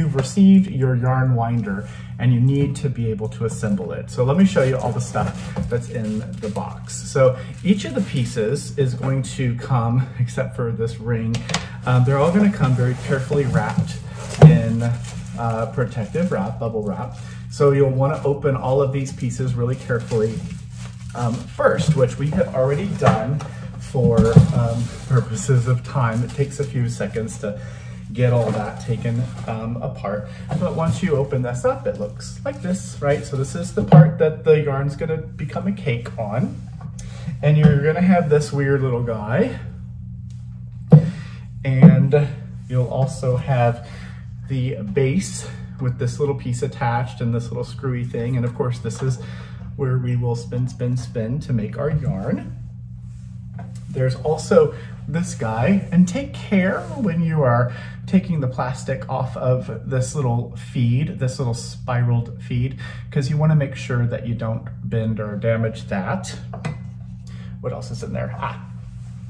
you've received your yarn winder and you need to be able to assemble it. So let me show you all the stuff that's in the box. So each of the pieces is going to come, except for this ring, they're all going to come very carefully wrapped in protective wrap, bubble wrap. So you'll want to open all of these pieces really carefully first, which we have already done for purposes of time. It takes a few seconds to get all that taken apart. But once you open this up, it looks like this, right? So this is the part that the yarn's gonna become a cake on. And you're gonna have this weird little guy. And you'll also have the base with this little piece attached and this little screwy thing. And of course, this is where we will spin, spin, spin to make our yarn. There's also this guy, and take care when you are taking the plastic off of this little feed, this little spiraled feed, because you want to make sure that you don't bend or damage that. What else is in there?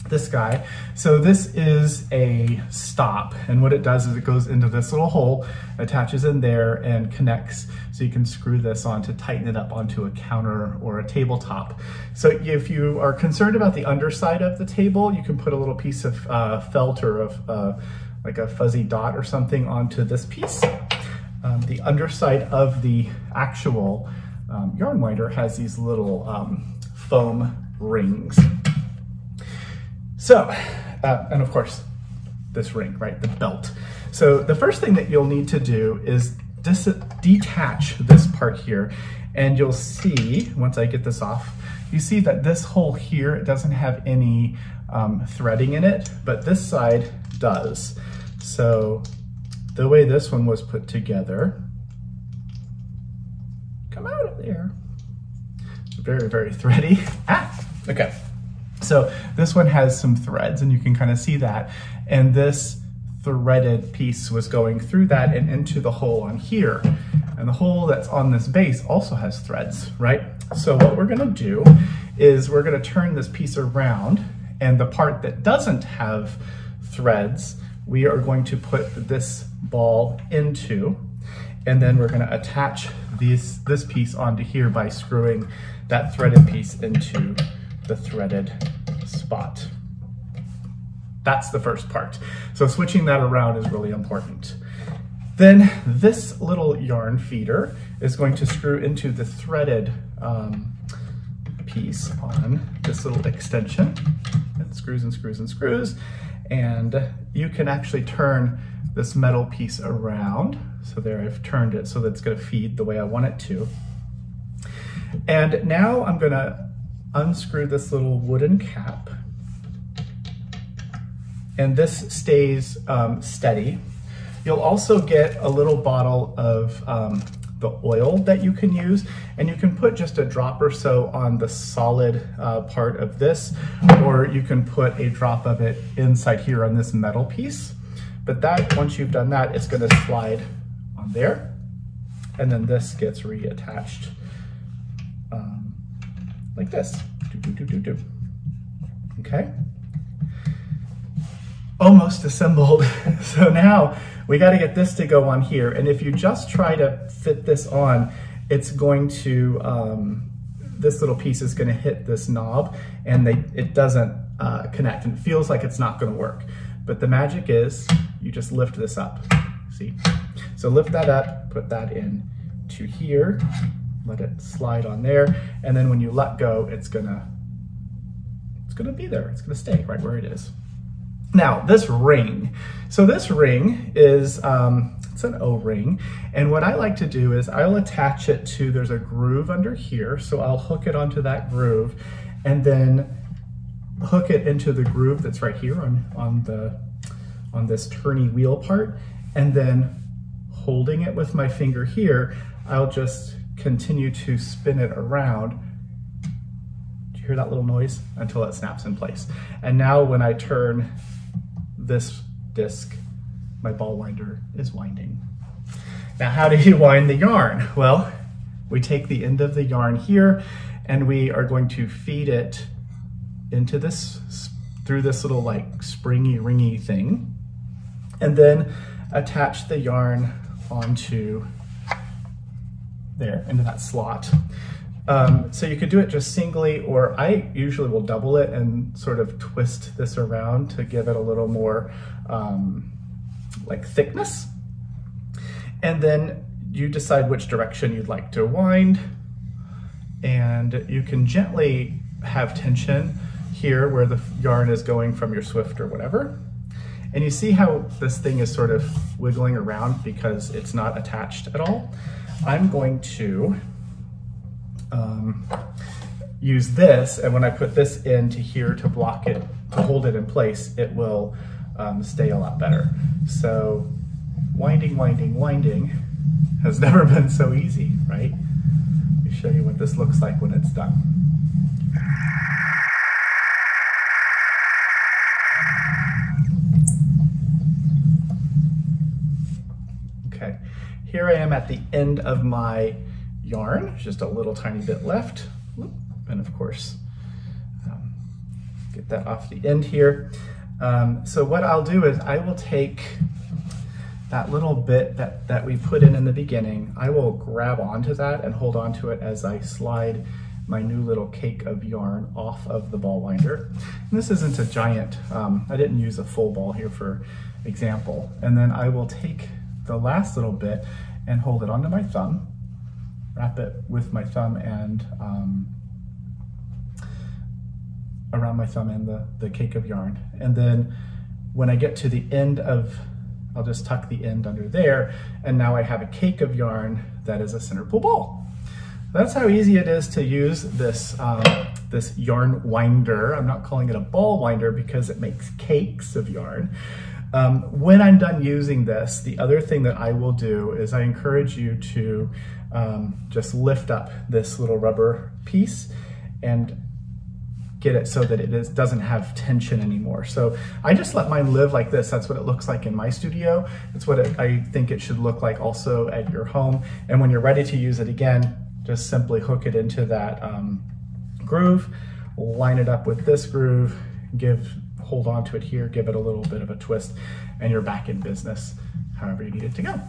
This guy. So this is a stop, and what it does is it goes into this little hole, attaches in there and connects, so you can screw this on to tighten it up onto a counter or a tabletop. So if you are concerned about the underside of the table, you can put a little piece of felt or of like a fuzzy dot or something onto this piece. The underside of the actual yarn winder has these little foam rings. So, and of course, this ring, right, the belt. So the first thing that you'll need to do is detach this part here, and you'll see, once I get this off, you see that this hole here, it doesn't have any threading in it, but this side does. So the way this one was put together, come out of there, very, very thready. Okay. So this one has some threads, and you can kind of see that. And this threaded piece was going through that and into the hole on here. And the hole that's on this base also has threads, right? So what we're gonna do is we're gonna turn this piece around, and the part that doesn't have threads, we are going to put this ball into, and then we're gonna attach this piece onto here by screwing that threaded piece into the threaded spot. That's the first part. So switching that around is really important. Then this little yarn feeder is going to screw into the threaded piece on this little extension. It screws and screws and screws, and you can actually turn this metal piece around. So there, I've turned it so that it's going to feed the way I want it to. And now I'm going to unscrew this little wooden cap, and this stays steady. You'll also get a little bottle of the oil that you can use, and you can put just a drop or so on the solid part of this, or you can put a drop of it inside here on this metal piece. But that, once you've done that, it's gonna slide on there, and then this gets reattached like this. Okay, almost assembled. So now we got to get this to go on here, and if you just try to fit this on, it's going to this little piece is going to hit this knob, and it doesn't connect, and it feels like it's not going to work. But the magic is you just lift this up. See, so lift that up, put that in to here, let it slide on there, and then when you let go, it's gonna be there. It's gonna stay right where it is. Now this ring. So this ring is it's an O-ring, and what I like to do is I'll attach it to, there's a groove under here, so I'll hook it onto that groove, and then hook it into the groove that's right here on this turny wheel part, and then holding it with my finger here, I'll just continue to spin it around. Do you hear that little noise? Until it snaps in place. And now when I turn this disc, my ball winder is winding. Now, how do you wind the yarn? Well, we take the end of the yarn here, and we are going to feed it into this, through this little like springy, ringy thing, and then attach the yarn onto there, into that slot. So you could do it just singly, or I usually will double it and sort of twist this around to give it a little more like thickness. And then you decide which direction you'd like to wind, and you can gently have tension here where the yarn is going from your Swift or whatever. And you see how this thing is sort of wiggling around because it's not attached at all. I'm going to use this, and when I put this into here to block it, to hold it in place, it will stay a lot better. So winding, winding, winding has never been so easy, right? Let me show you what this looks like when it's done. Okay, here I am at the end of my yarn, just a little tiny bit left. And of course, get that off the end here. So what I'll do is I will take that little bit that we put in the beginning, I will grab onto that and hold onto it as I slide my new little cake of yarn off of the ball winder. And this isn't a giant, I didn't use a full ball here for example. And then I will take the last little bit and hold it onto my thumb, wrap it with my thumb and around my thumb and the cake of yarn. And then when I get to the end of, I'll just tuck the end under there, and now I have a cake of yarn that is a center pull ball. That's how easy it is to use this, this yarn winder. I'm not calling it a ball winder because it makes cakes of yarn. When I'm done using this, the other thing that I will do is I encourage you to just lift up this little rubber piece and get it so that it doesn't have tension anymore. So I just let mine live like this. That's what it looks like in my studio. It's what I think it should look like also at your home. And when you're ready to use it again, just simply hook it into that groove, line it up with this groove, hold on to it here, give it a little bit of a twist, and you're back in business however you need it to go.